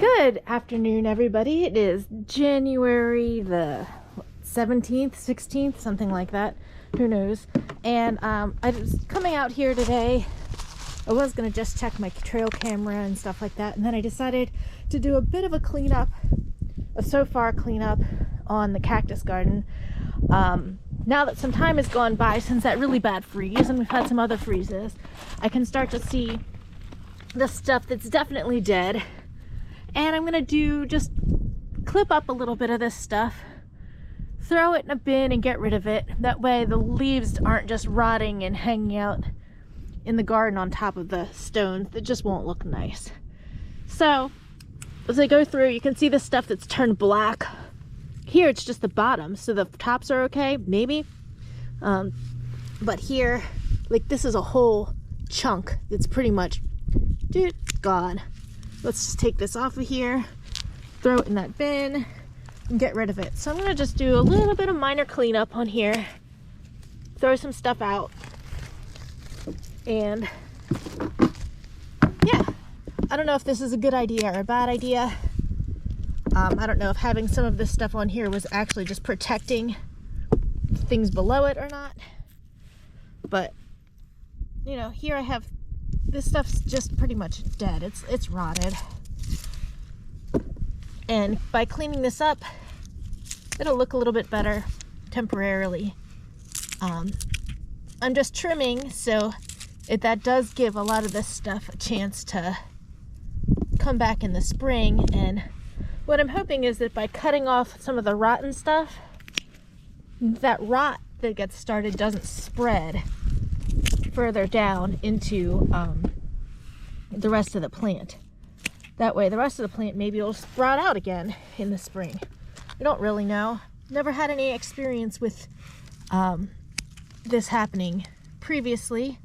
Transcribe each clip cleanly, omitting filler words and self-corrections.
Good afternoon, everybody. It is January the 17th, 16th, something like that. Who knows? And I was coming out here today. I was going to just check my trail camera and stuff like that. And then I decided to do a bit of a cleanup, cleanup on the cactus garden. Now that some time has gone by since that really bad freeze, and we've had some other freezes, I can start to see the stuff that's definitely dead. And I'm gonna just clip up a little bit of this stuff, throw it in a bin and get rid of it. That way the leaves aren't just rotting and hanging out in the garden on top of the stones. That just won't look nice. So as I go through, you can see the stuff that's turned black. Here it's just the bottom, so the tops are okay, maybe. But here, like, this is a whole chunk that's pretty much gone. Let's just take this off of here, throw it in that bin, and get rid of it. So I'm gonna just do a little bit of minor cleanup on here, throw some stuff out, and yeah, I don't know if this is a good idea or a bad idea. I don't know if having some of this stuff on here was actually just protecting things below it or not. But, you know, here I have, this stuff's just pretty much dead. It's rotted. And by cleaning this up, it'll look a little bit better temporarily. I'm just trimming, so that does give a lot of this stuff a chance to come back in the spring. And what I'm hoping is that by cutting off some of the rotten stuff, that rot that gets started doesn't spread further down into the rest of the plant. That way the rest of the plant maybe will sprout out again in the spring. I don't really know. Never had any experience with this happening previously.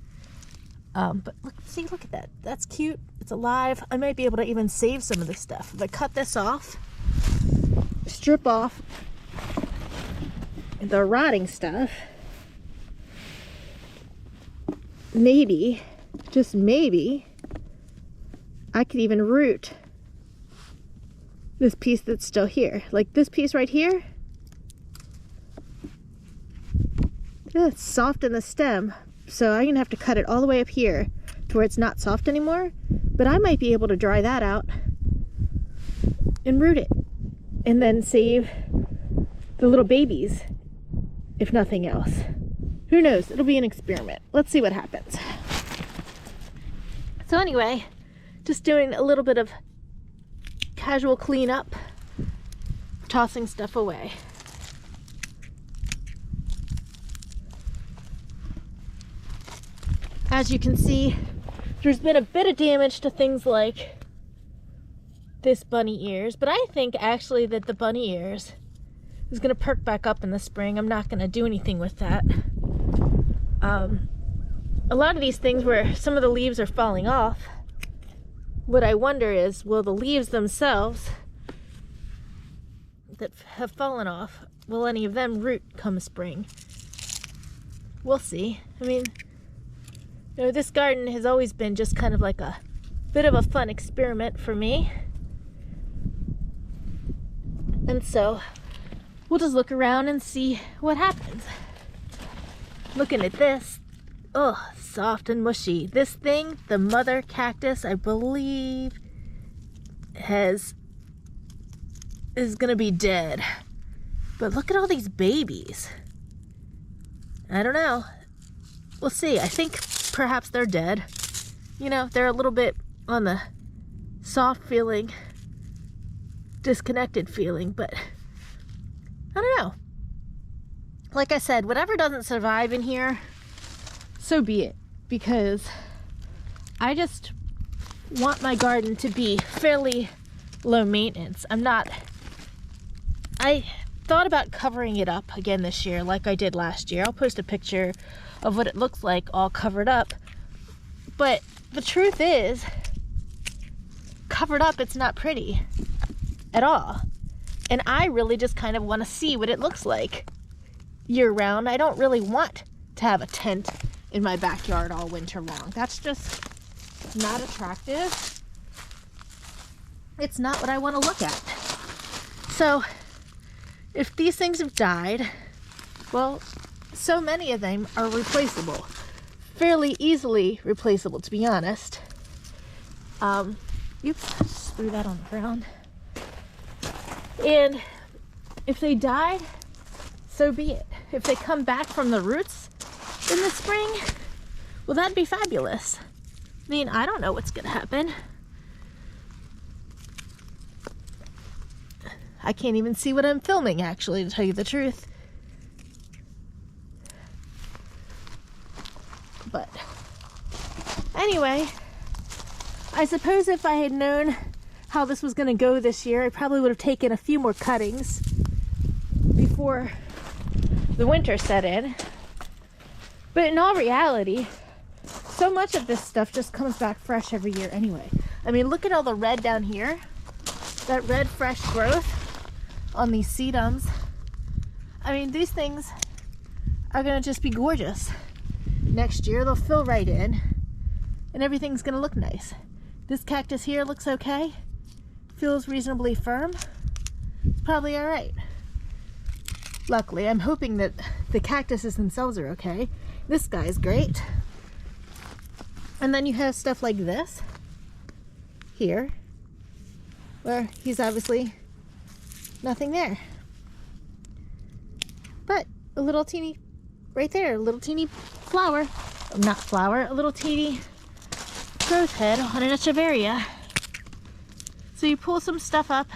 But look at that. That's cute. It's alive. I might be able to even save some of this stuff. If I cut this off, strip off the rotting stuff, maybe, just maybe, I could even root this piece that's still here. Like this piece right here. It's soft in the stem. So I'm gonna have to cut it all the way up here to where it's not soft anymore, but I might be able to dry that out and root it and then save the little babies, if nothing else. Who knows? It'll be an experiment. Let's see what happens. So anyway, just doing a little bit of casual cleanup, tossing stuff away. As you can see, there's been a bit of damage to things like this bunny ears, but I think actually that the bunny ears is going to perk back up in the spring. I'm not going to do anything with that. A lot of these things where some of the leaves are falling off, what I wonder is, will the leaves themselves that have fallen off, will any of them root come spring? We'll see. I mean, you know, this garden has always been just kind of like a bit of a fun experiment for me. And so we'll just look around and see what happens. Looking at this, oh, soft and mushy. This thing, the mother cactus, I believe is gonna be dead. But look at all these babies. I don't know. We'll see. I think perhaps they're dead. You know, they're a little bit on the soft feeling, disconnected feeling, but I don't know. Like I said, whatever doesn't survive in here, so be it, because I just want my garden to be fairly low maintenance. I thought about covering it up again this year like I did last year. I'll post a picture of what it looks like all covered up. But the truth is, covered up, it's not pretty at all. And I really just kind of want to see what it looks like year round. I don't really want to have a tent in my backyard all winter long. That's just not attractive. it's not what I want to look at. So if these things have died, well, so many of them are replaceable. Fairly easily replaceable, to be honest. Oops, just threw that on the ground. And if they died, so be it. If they come back from the roots in the spring, well, that'd be fabulous. I mean, I don't know what's gonna happen. I can't even see what I'm filming, actually, to tell you the truth. But anyway, I suppose if I had known how this was going to go this year, I probably would have taken a few more cuttings before the winter set in. But in all reality, so much of this stuff just comes back fresh every year anyway. I mean, look at all the red down here. That red fresh growth on these sedums. I mean, these things are going to just be gorgeous. Next year they'll fill right in and everything's gonna look nice. This cactus here looks okay, feels reasonably firm. It's probably all right. Luckily, I'm hoping that the cactuses themselves are okay. This guy's great. And then you have stuff like this here, where he's obviously nothing there. But a little teeny, right there, a little teeny flower, not flower, a little teeny growth head on an echeveria. So you pull some stuff up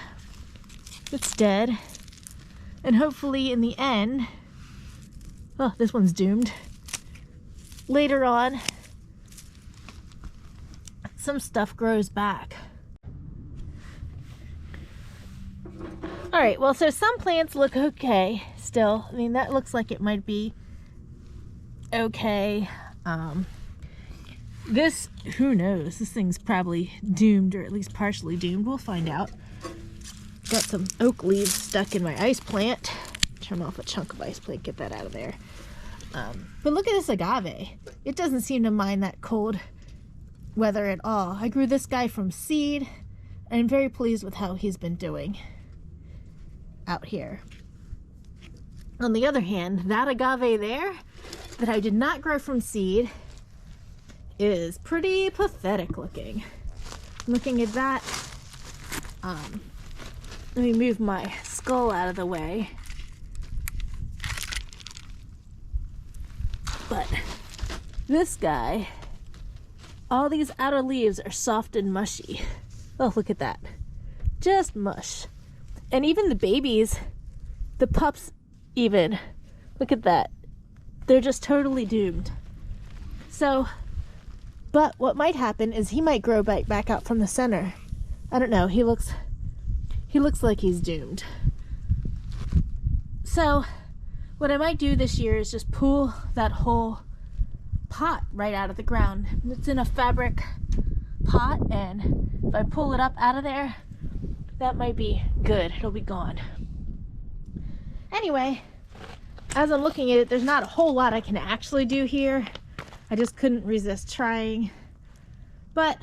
that's dead, and hopefully in the end, oh, this one's doomed. Later on, some stuff grows back. All right, well, so some plants look okay still. I mean, that looks like it might be okay. This, who knows? This thing's probably doomed, or at least partially doomed. We'll find out. Got some oak leaves stuck in my ice plant. Trim off a chunk of ice plant, get that out of there. But look at this agave. It doesn't seem to mind that cold weather at all. I grew this guy from seed, and I'm very pleased with how he's been doing out here. On the other hand, that agave there that I did not grow from seed is pretty pathetic looking. Looking at that, let me move my skull out of the way. But this guy, all these outer leaves are soft and mushy. Oh, look at that. Just mush. And even the babies, the pups even, look at that. They're just totally doomed. So, but what might happen is he might grow back out from the center. I don't know, he looks like he's doomed. So, what I might do this year is just pull that whole pot right out of the ground. It's in a fabric pot, and if I pull it up out of there, that might be good. It'll be gone. Anyway, as I'm looking at it, there's not a whole lot I can actually do here. I just couldn't resist trying. But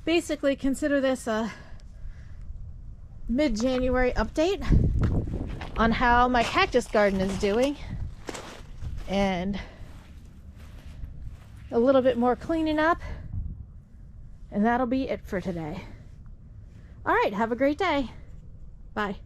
basically, consider this a mid-January update on how my cactus garden is doing, and a little bit more cleaning up, and that'll be it for today. All right, have a great day. Bye.